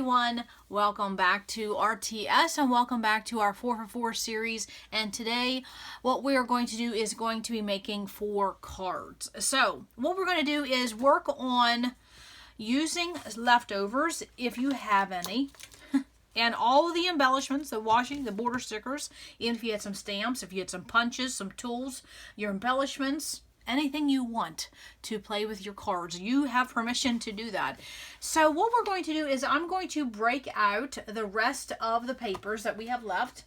everyone, welcome back to RTS and welcome back to our 4for4 series. And today what we are going to do is going to be making 4 cards. So what we're going to do is work on using leftovers if you have any. And all of the embellishments, the washi, the border stickers, even if you had some stamps, if you had some punches, some tools, your embellishments, anything you want to play with your cards. You have permission to do that. So what we're going to do is I'm going to break out the rest of the papers that we have left.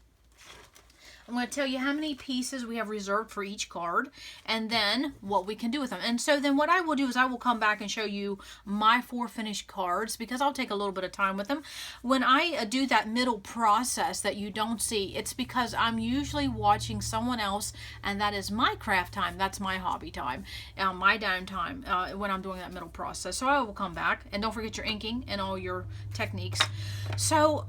I'm going to tell you how many pieces we have reserved for each card and then what we can do with them. And so then what I will do is I will come back and show you my 4 finished cards because I'll take a little bit of time with them. When I do that middle process that you don't see, it's because I'm usually watching someone else, and that is my craft time. That's my hobby time, my downtime when I'm doing that middle process. So I will come back, and don't forget your inking and all your techniques. So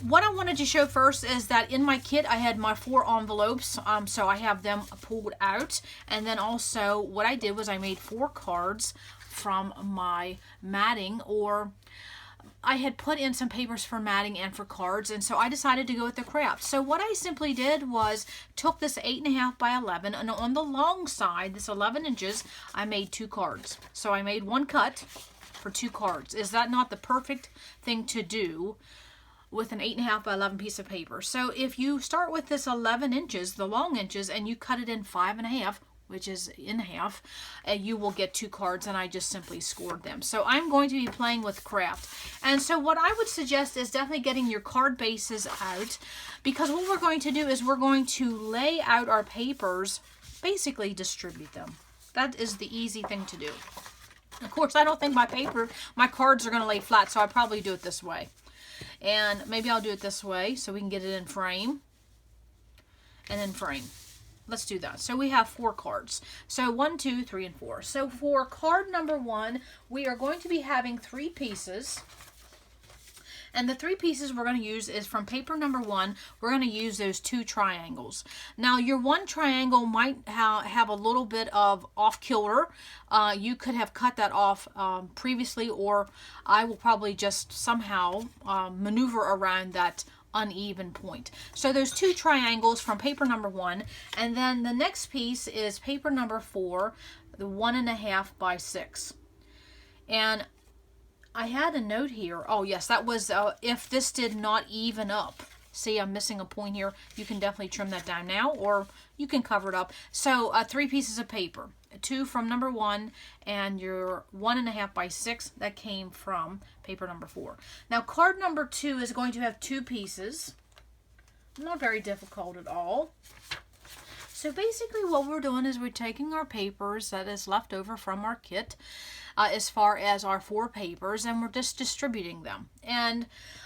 what I wanted to show first is that in my kit I had my 4 envelopes, so I have them pulled out, and then also what I did was I made 4 cards from my matting, or I had put in some papers for matting and for cards, and so I decided to go with the craft. So what I simply did was took this 8.5 by 11, and on the long side, this 11 inches, I made 2 cards. So I made 1 cut for 2 cards. Is that not the perfect thing to do with an 8.5 by 11 piece of paper? So if you start with this 11 inches, the long inches, and you cut it in 5.5, which is in half, you will get 2 cards, and I just simply scored them. So I'm going to be playing with craft. And so what I would suggest is definitely getting your card bases out, because what we're going to do is we're going to lay out our papers, basically distribute them. That is the easy thing to do. Of course, I don't think my cards are going to lay flat, so I'll probably do it this way. And maybe I'll do it this way so we can get it in frame and then frame. Let's do that. So we have 4 cards. So 1, 2, 3, and 4. So for card number 1, we are going to be having 3 pieces. And the 3 pieces we're going to use is from paper number 1. We're going to use those 2 triangles. Now your one triangle might have a little bit of off kilter. You could have cut that off previously, or I will probably just somehow maneuver around that uneven point. So those 2 triangles from paper number 1, and then the next piece is paper number 4, the 1.5 by 6. And I had a note here. Oh yes, that was if this did not even up. See, I'm missing a point here. You can definitely trim that down now, or you can cover it up. So 3 pieces of paper, 2 from number 1, and your 1.5 by 6 that came from paper number 4. Now card number 2 is going to have 2 pieces. Not very difficult at all. So basically what we're doing is we're taking our papers that is left over from our kit, as far as our 4 papers, and we're just distributing them. And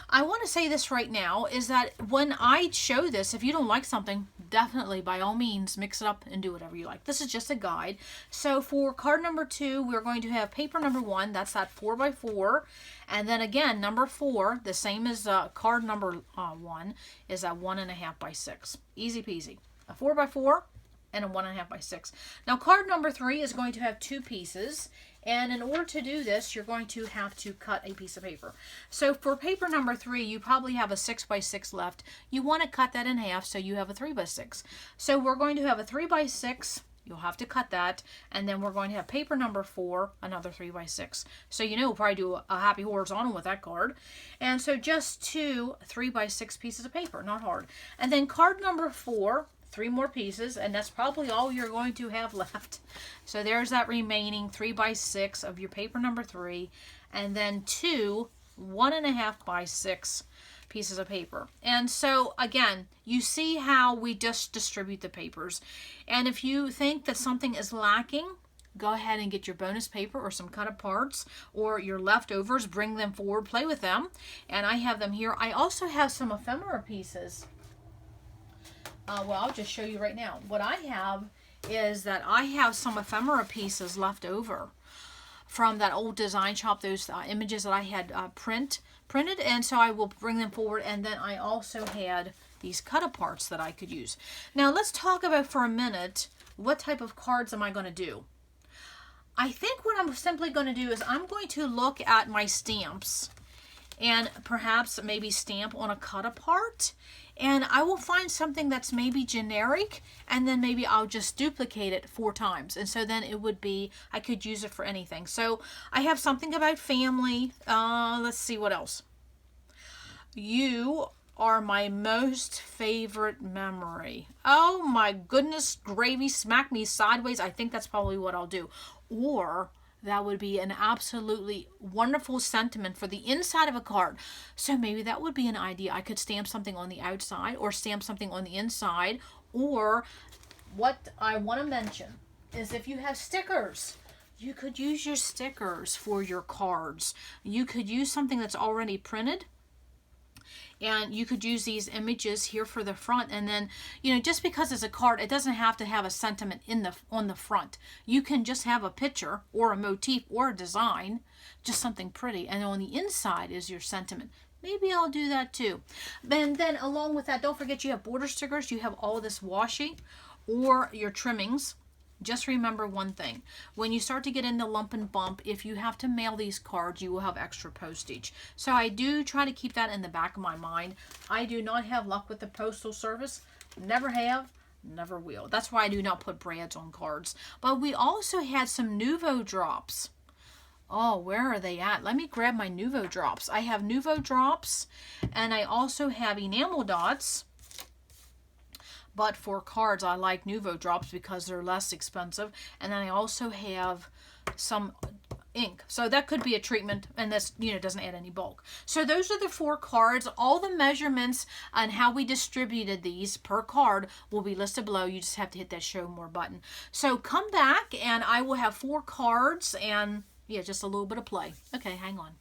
I want to say this right now is that when I show this, if you don't like something, definitely by all means mix it up and do whatever you like. This is just a guide. So for card number 2, we're going to have paper number 1, that's that 4 by 4, and then again number 4, the same as card number 1, is that 1.5 by 6. Easy peasy. A 4 by 4 and a 1.5 by 6. Now card number 3 is going to have 2 pieces, and in order to do this, you're going to have to cut a piece of paper. So for paper number 3, you probably have a 6 by 6 left. You want to cut that in half so you have a 3 by 6. So we're going to have a 3 by 6. You'll have to cut that, and then we're going to have paper number 4, another 3 by 6. So you know we'll probably do a happy horizontal with that card. And so just 2 3 by 6 pieces of paper, not hard. And then card number 4, 3 more pieces, and that's probably all you're going to have left. So there's that remaining 3 by 6 of your paper number 3, and then 2 1.5 by 6 pieces of paper. And so again, you see how we just distribute the papers. And if you think that something is lacking, go ahead and get your bonus paper or some cut aparts or your leftovers, bring them forward, play with them. And I have them here. I also have some ephemera pieces. Well, I'll just show you right now. What I have is that I have some ephemera pieces left over from that old design shop, those images that I had printed, and so I will bring them forward. And then I also had these cut aparts that I could use. Now let's talk about for a minute, what type of cards am I going to do? I think what I'm simply going to do is I'm going to look at my stamps and perhaps maybe stamp on a cut apart. And I will find something that's maybe generic, and then maybe I'll just duplicate it 4 times. And so then it would be, I could use it for anything. So I have something about family. Let's see what else. You are my most favorite memory. Oh my goodness, gravy, smack me sideways. I think that's probably what I'll do. Or that would be an absolutely wonderful sentiment for the inside of a card. So maybe that would be an idea. I could stamp something on the outside or stamp something on the inside. Or what I want to mention is if you have stickers, you could use your stickers for your cards. You could use something that's already printed. And you could use these images here for the front, and then, you know, just because it's a card, it doesn't have to have a sentiment on the front. You can just have a picture or a motif or a design, just something pretty, and on the inside is your sentiment. Maybe I'll do that too. And then along with that, don't forget you have border stickers, you have all this washi or your trimmings. Just remember one thing. When you start to get into lump and bump, if you have to mail these cards, you will have extra postage. So I do try to keep that in the back of my mind. I do not have luck with the postal service. Never have, never will. That's why I do not put brands on cards. But we also had some Nouveau drops. Oh, where are they at? Let me grab my Nouveau drops. I have Nouveau drops, and I also have enamel dots. But for cards, I like Nouveau drops because they're less expensive. And then I also have some ink. So that could be a treatment, and this, you know, doesn't add any bulk. So those are the 4 cards. All the measurements and how we distributed these per card will be listed below. You just have to hit that show more button. So come back and I will have 4 cards and, yeah, just a little bit of play. Okay, hang on.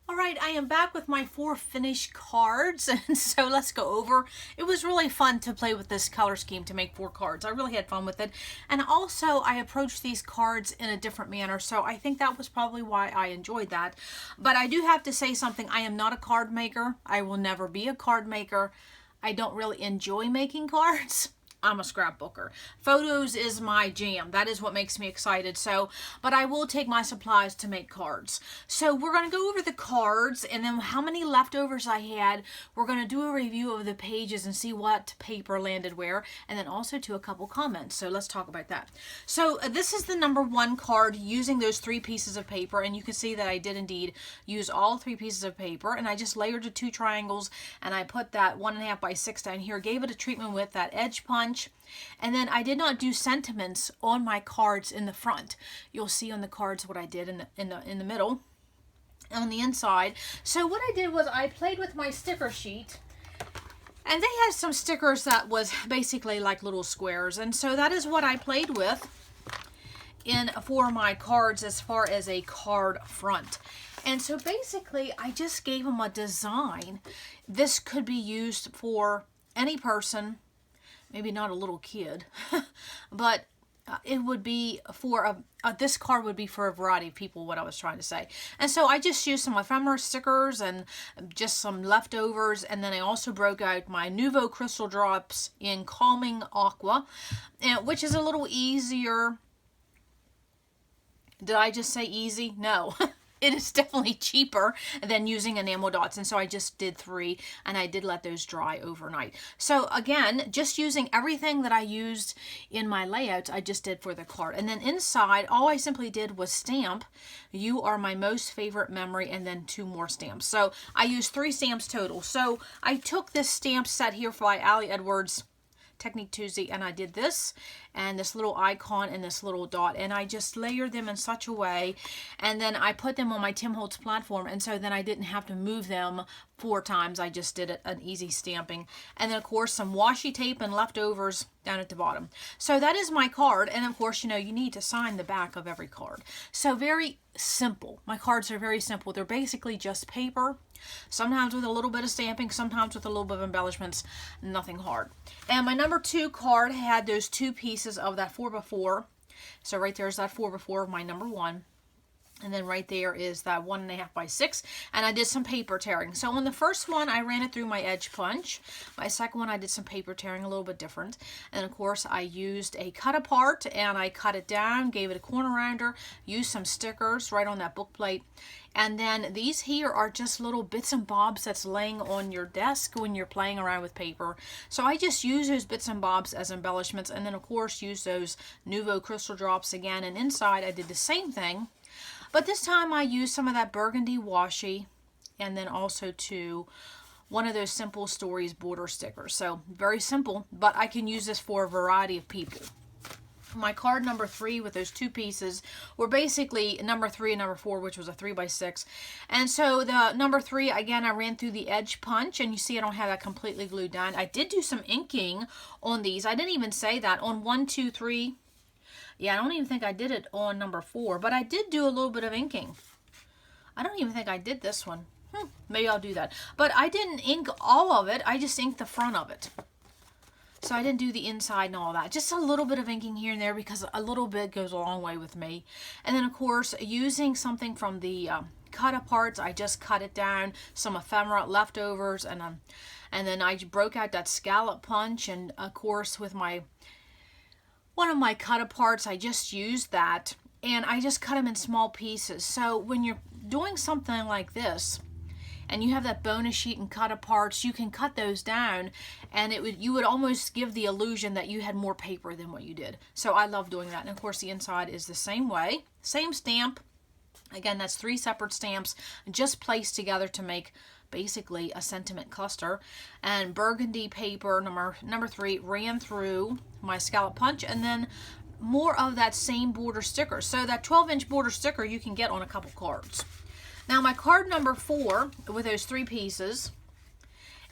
All right, I am back with my 4 finished cards, and so let's go over. It was really fun to play with this color scheme to make 4 cards. I really had fun with it, and also I approached these cards in a different manner, so I think that was probably why I enjoyed that. But I do have to say something. I am not a card maker. I will never be a card maker. I don't really enjoy making cards. I'm a scrapbooker. Photos is my jam. That is what makes me excited. So, but I will take my supplies to make cards. So we're going to go over the cards and then how many leftovers I had. We're going to do a review of the pages and see what paper landed where, and then also to a couple comments. So let's talk about that. So this is the number 1 card using those 3 pieces of paper, and you can see that I did indeed use all 3 pieces of paper, and I just layered the 2 triangles, and I put that 1.5 by 6 down here, gave it a treatment with that edge punch. And then I did not do sentiments on my cards in the front. You'll see on the cards what I did in the middle, on the inside. So what I did was I played with my sticker sheet, and they had some stickers that was basically like little squares, and so that is what I played with for my cards as far as a card front. And so basically I just gave them a design. This could be used for any person. Maybe not a little kid, but it would be for this card would be for a variety of people, what I was trying to say. And so I just used some ephemera stickers and just some leftovers, and then I also broke out my Nouveau crystal drops in Calming Aqua, which is a little easier. Did I just say easy? No. It is definitely cheaper than using enamel dots, and so I just did 3, and I did let those dry overnight. So again, just using everything that I used in my layouts, I just did for the card. And then inside, all I simply did was stamp, "You are my most favorite memory," and then 2 more stamps. So I used 3 stamps total. So I took this stamp set here by Ali Edwards, Technique Tuesday, and I did this and this little icon and this little dot, and I just layered them in such a way, and then I put them on my Tim Holtz platform, and so then I didn't have to move them 4 times. I just did an easy stamping, and then of course some washi tape and leftovers down at the bottom. So that is my card, and of course, you know, you need to sign the back of every card. So very simple. My cards are very simple. They're basically just paper, sometimes with a little bit of stamping, sometimes with a little bit of embellishments, nothing hard. And my number 2 card had those 2 pieces of that 4x4. So right there's that 4x4 of my number 1. And then right there is that 1.5 by 6. And I did some paper tearing. So on the first one, I ran it through my edge punch. My second one, I did some paper tearing, a little bit different. And of course, I used a cut apart and I cut it down, gave it a corner rounder, used some stickers right on that book plate. And then these here are just little bits and bobs that's laying on your desk when you're playing around with paper. So I just use those bits and bobs as embellishments. And then of course, use those Nuvo crystal drops again. And inside, I did the same thing. But this time I used some of that burgundy washi and then also to one of those Simple Stories border stickers. So very simple, but I can use this for a variety of people. My card number 3 with those 2 pieces were basically number 3 and number 4, which was a 3 by 6. And so the number 3, again, I ran through the edge punch, and you see I don't have that completely glued down. I did do some inking on these. I didn't even say that. On 1, 2, 3... Yeah, I don't even think I did it on number 4, but I did do a little bit of inking. I don't even think I did this one. Maybe I'll do that. But I didn't ink all of it. I just inked the front of it. So I didn't do the inside and all that. Just a little bit of inking here and there because a little bit goes a long way with me. And then, of course, using something from the cut aparts, I just cut it down. Some ephemera leftovers. And then I broke out that scallop punch. And, of course, with one of my cut aparts, I just used that and I just cut them in small pieces. So when you're doing something like this and you have that bonus sheet and cut aparts, you can cut those down and you would almost give the illusion that you had more paper than what you did. So I love doing that. And of course the inside is the same way, same stamp. Again, that's 3 separate stamps just placed together to make basically a sentiment cluster. And burgundy paper number 3 ran through my scallop punch, and then more of that same border sticker. So that 12-inch border sticker you can get on a couple cards. Now my card number 4 with those 3 pieces,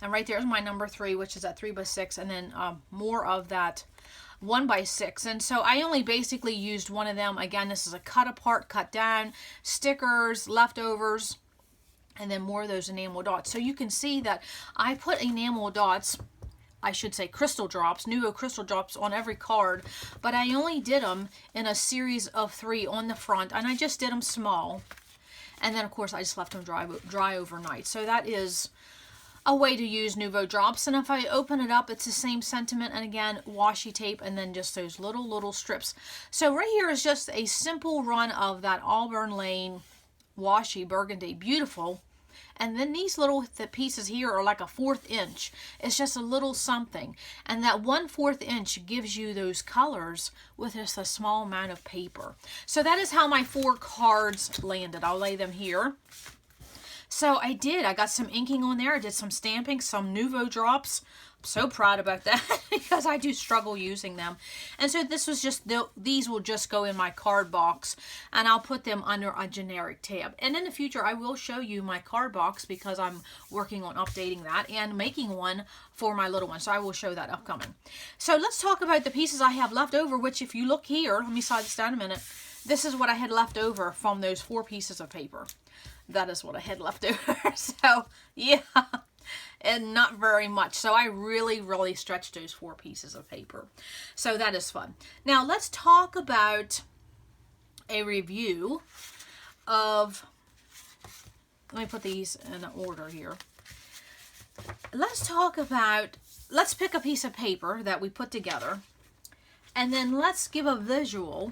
and right there's my number 3, which is that 3 by 6, and then more of that 1 by 6. And so I only basically used one of them. Again, this is a cut apart, cut down, stickers, leftovers, and then more of those enamel dots. So you can see that I put enamel dots, I should say crystal drops, Nuvo crystal drops on every card, but I only did them in a series of 3 on the front, and I just did them small. And then, of course, I just left them dry overnight. So that is a way to use Nuvo drops. And if I open it up, it's the same sentiment. And again, washi tape and then just those little strips. So right here is just a simple run of that Auburn Lane washi burgundy. Beautiful. And then these little pieces here are like a 1/4 inch. It's just a little something. And that 1/4 inch gives you those colors with just a small amount of paper. So that is how my 4 cards landed. I'll lay them here. So I got some inking on there. I did some stamping, some Nuvo drops. I'm so proud about that because I do struggle using them. And so this was just, these will just go in my card box and I'll put them under a generic tab. And in the future, I will show you my card box because I'm working on updating that and making one for my little one. So I will show that upcoming. So let's talk about the pieces I have left over, which if you look here, let me slide this down a minute. This is what I had left over from those 4 pieces of paper. That is what I had left over. So yeah, and not very much. So I really stretched those 4 pieces of paper. So that is fun. Now let's talk about a review of, let me put these in order here. Let's pick a piece of paper that we put together and then let's give a visual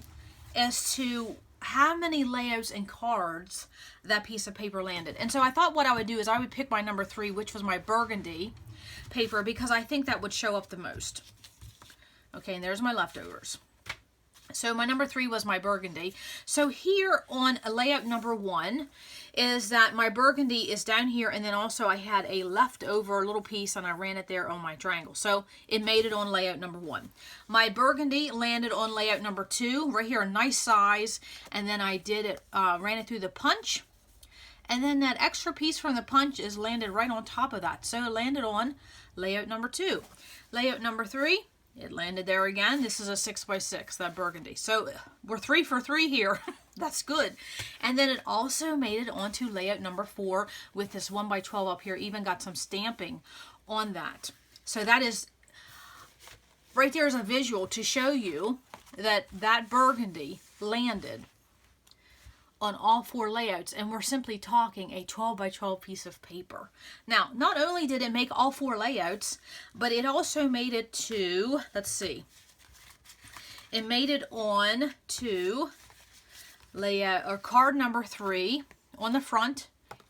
as to how many layouts and cards that piece of paper landed. And so I thought what I would do is I would pick my number 3, which was my burgundy paper, because I think that would show up the most. Okay, and there's my leftovers. So my number 3 was my burgundy. So here on layout number 1 is that my burgundy is down here, and then also I had a leftover little piece and I ran it there on my triangle. So it made it on layout number 1. My burgundy landed on layout number 2, right here, a nice size, and then I did it, ran it through the punch, and then that extra piece from the punch is landed right on top of that. So it landed on layout number 2. Layout number 3, it landed there again. This is a 6 by 6, that burgundy. So we're 3 for 3 here. That's good. And then it also made it onto layout number 4 with this 1 by 12 up here. Even got some stamping on that. So that is, right there is a visual to show you that that burgundy landed on all 4 layouts, and we're simply talking a 12 by 12 piece of paper. Now, not only did it make all 4 layouts, but it also made it to, let's see, it made it on to layout or card number 3 on the front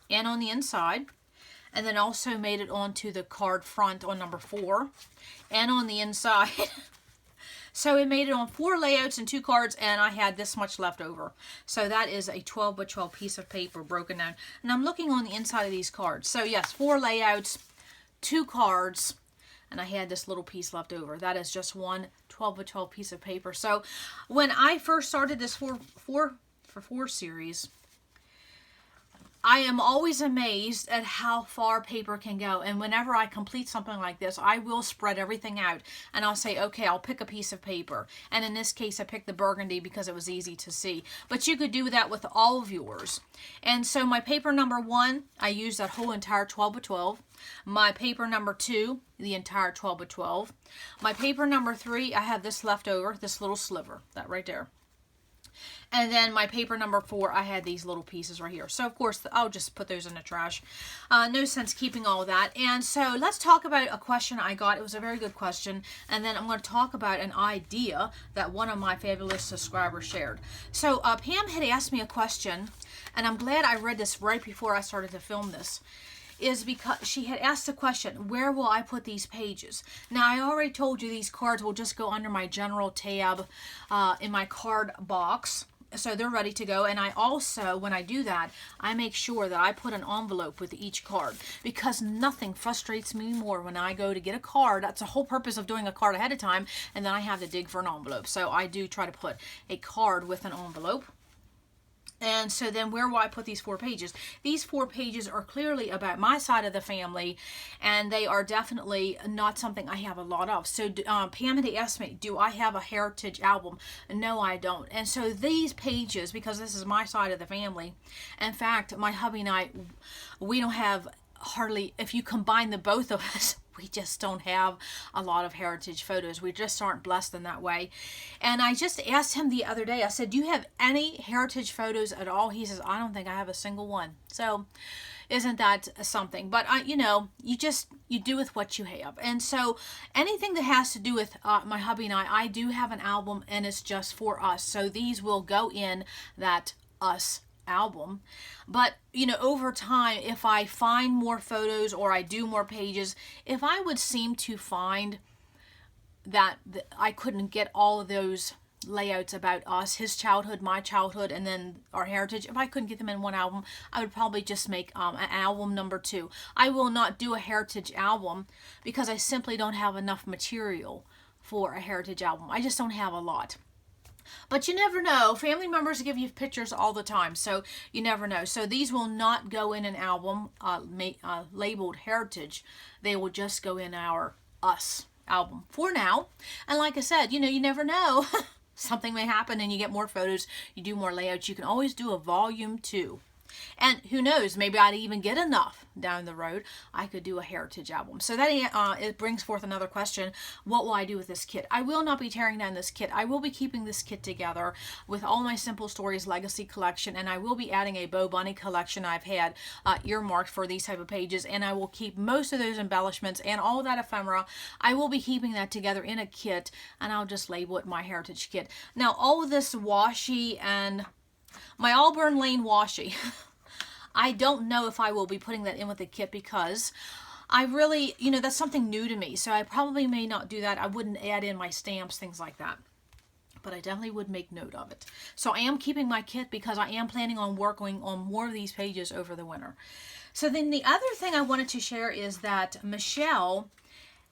and on the inside, and then also made it onto the card front on number 4 and on the inside. So it made it on 4 layouts and 2 cards, and I had this much left over. So that is a 12 by 12 piece of paper broken down. And I'm looking on the inside of these cards. So yes, 4 layouts, 2 cards, and I had this little piece left over. That is just one 12 by 12 piece of paper. So when I first started this 4 series, I am always amazed at how far paper can go. And whenever I complete something like this, I will spread everything out. And I'll say, okay, I'll pick a piece of paper. And in this case, I picked the burgundy because it was easy to see. But you could do that with all of yours. And so my paper number 1, I used that whole entire 12 by 12. My paper number 2, the entire 12 by 12. My paper number 3, I have this left over, this little sliver, that right there. And then my paper number 4, I had these little pieces right here. So, of course, I'll just put those in the trash. No sense keeping all of that. And so let's talk about a question I got. It was a very good question. And then I'm going to talk about an idea that one of my fabulous subscribers shared. So Pam had asked me a question, and I'm glad I read this right before I started to film this. Is because she had asked the question, where will I put these pages? Now, I already told you these cards will just go under my general tab in my card box. So they're ready to go. And I also, when I do that, I make sure that I put an envelope with each card, because nothing frustrates me more when I go to get a card. That's the whole purpose of doing a card ahead of time. And then I have to dig for an envelope. So I do try to put a card with an envelope. And so then where will I put these 4 pages? These 4 pages are clearly about my side of the family, and they are definitely not something I have a lot of. So Pam had asked me, do I have a heritage album? No, I don't. And so these pages, because this is my side of the family, in fact, my hubby and I, we don't have hardly, if you combine the both of us, we just don't have a lot of heritage photos. We just aren't blessed in that way. And I just asked him the other day, I said, do you have any heritage photos at all? He says, I don't think I have a single one. So isn't that something? But you know, you do with what you have. And so anything that has to do with my hubby and I do have an album, and it's just for us. So these will go in that us album. But you know, over time, if I find more photos or I do more pages, if I would seem to find that I couldn't get all of those layouts about us, his childhood, my childhood, and then our heritage, if I couldn't get them in one album, I would probably just make an album number 2. I will not do a heritage album because I simply don't have enough material for a heritage album. I just don't have a lot. But you never know. Family members give you pictures all the time, so you never know. So these will not go in an album labeled Heritage. They will just go in our Us album for now. And like I said, you know, you never know. Something may happen and you get more photos. You do more layouts. You can always do a volume 2. And who knows, maybe I'd even get enough down the road. I could do a heritage album. So that it brings forth another question. What will I do with this kit? I will not be tearing down this kit. I will be keeping this kit together with all my Simple Stories Legacy collection, and I will be adding a Bo Bunny collection I've had earmarked for these type of pages, and I will keep most of those embellishments and all that ephemera. I will be keeping that together in a kit, and I'll just label it my heritage kit. Now, all of this washi and my Auburn Lane washi, I don't know if I will be putting that in with the kit because I really, you know, that's something new to me. So I probably may not do that. I wouldn't add in my stamps, things like that. But I definitely would make note of it. So I am keeping my kit because I am planning on working on more of these pages over the winter. So then the other thing I wanted to share is that Michelle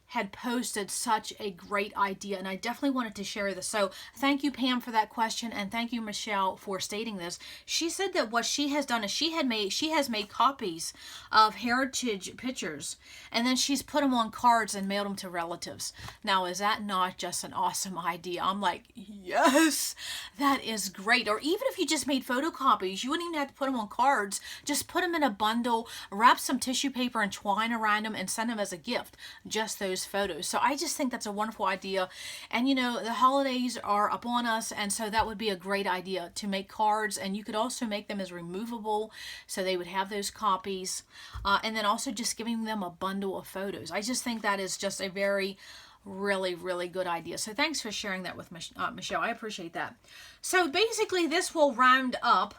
had posted such a great idea, and I definitely wanted to share this. So thank you, Pam, for that question, and thank you, Michelle, for stating this. She said that what she has done is she has made copies of heritage pictures, and then she's put them on cards and mailed them to relatives. Now, is that not just an awesome idea? I'm like, yes, that is great. Or even if you just made photocopies, you wouldn't even have to put them on cards. Just put them in a bundle, wrap some tissue paper and twine around them, and send them as a gift. Just those those photos. So I just think that's a wonderful idea. And you know, the holidays are upon us, and so that would be a great idea to make cards. And you could also make them as removable, so they would have those copies. And then also just giving them a bundle of photos. I just think that is just a very really good idea. So thanks for sharing that with Michelle. I appreciate that. So basically this will round up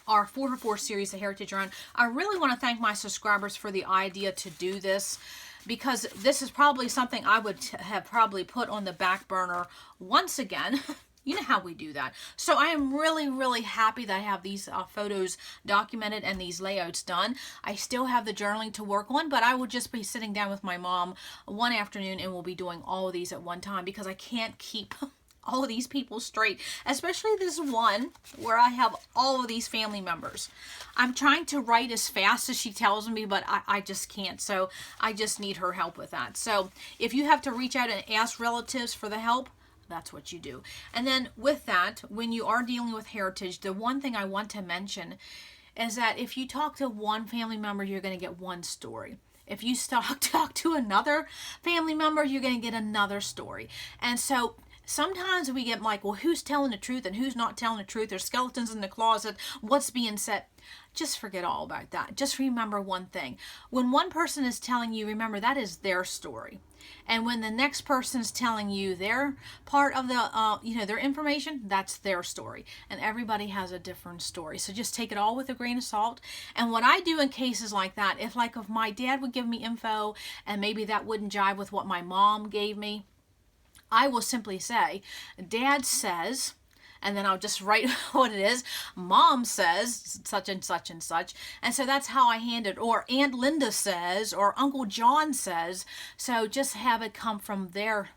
our 4 series, the Heritage Run. I really want to thank my subscribers for the idea to do this, because this is probably something I would have probably put on the back burner once again. You know how we do that. So I am really happy that I have these photos documented and these layouts done. I still have the journaling to work on, but I will just be sitting down with my mom one afternoon and we'll be doing all of these at one time, because I can't keep all of these people straight, especially this one where I have all of these family members. I'm trying to write as fast as she tells me, but I just can't. So I just need her help with that. So if you have to reach out and ask relatives for the help, that's what you do. And then with that, when you are dealing with heritage, the one thing I want to mention is that if you talk to one family member, you're going to get one story. If you talk to another family member, you're going to get another story. And so sometimes we get like, well, who's telling the truth and who's not telling the truth? There's skeletons in the closet. What's being said? Just forget all about that. Just remember one thing. When one person is telling you, remember that is their story. And when the next person's telling you their part of the, their information, that's their story. And everybody has a different story. So just take it all with a grain of salt. And what I do in cases like that, if my dad would give me info and maybe that wouldn't jive with what my mom gave me, I will simply say, Dad says, and then I'll just write what it is. Mom says such and such and such. And so that's how I hand it. Or Aunt Linda says, or Uncle John says. So just have it come from their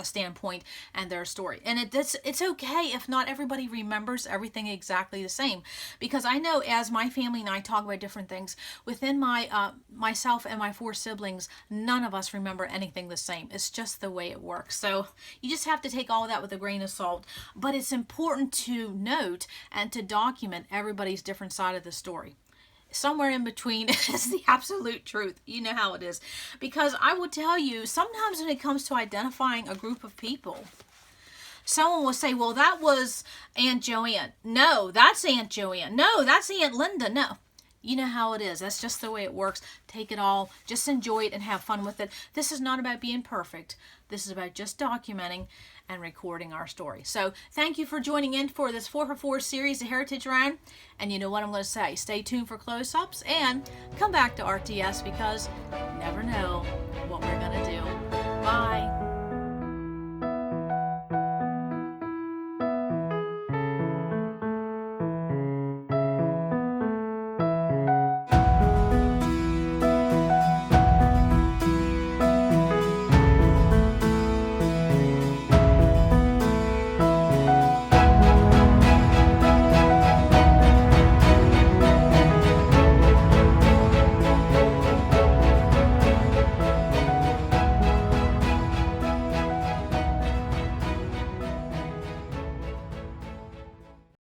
standpoint and their story. And it's okay if not everybody remembers everything exactly the same, because I know as my family and I talk about different things within my myself and my 4 siblings, none of us remember anything the same. It's just the way it works. So you just have to take all of that with a grain of salt, but it's important to note and to document everybody's different side of the story. Somewhere in between is the absolute truth. You know how it is. Because I will tell you, sometimes when it comes to identifying a group of people, someone will say, well, that was Aunt Joanne. No, that's Aunt Joanne. No, that's Aunt Linda. No. You know how it is. That's just the way it works. Take it all. Just enjoy it and have fun with it. This is not about being perfect. This is about just documenting and recording our story. So thank you for joining in for this 4 series, the Heritage Run. And you know what I'm going to say. Stay tuned for close-ups and come back to RTS, because you never know what we're going to do. Bye.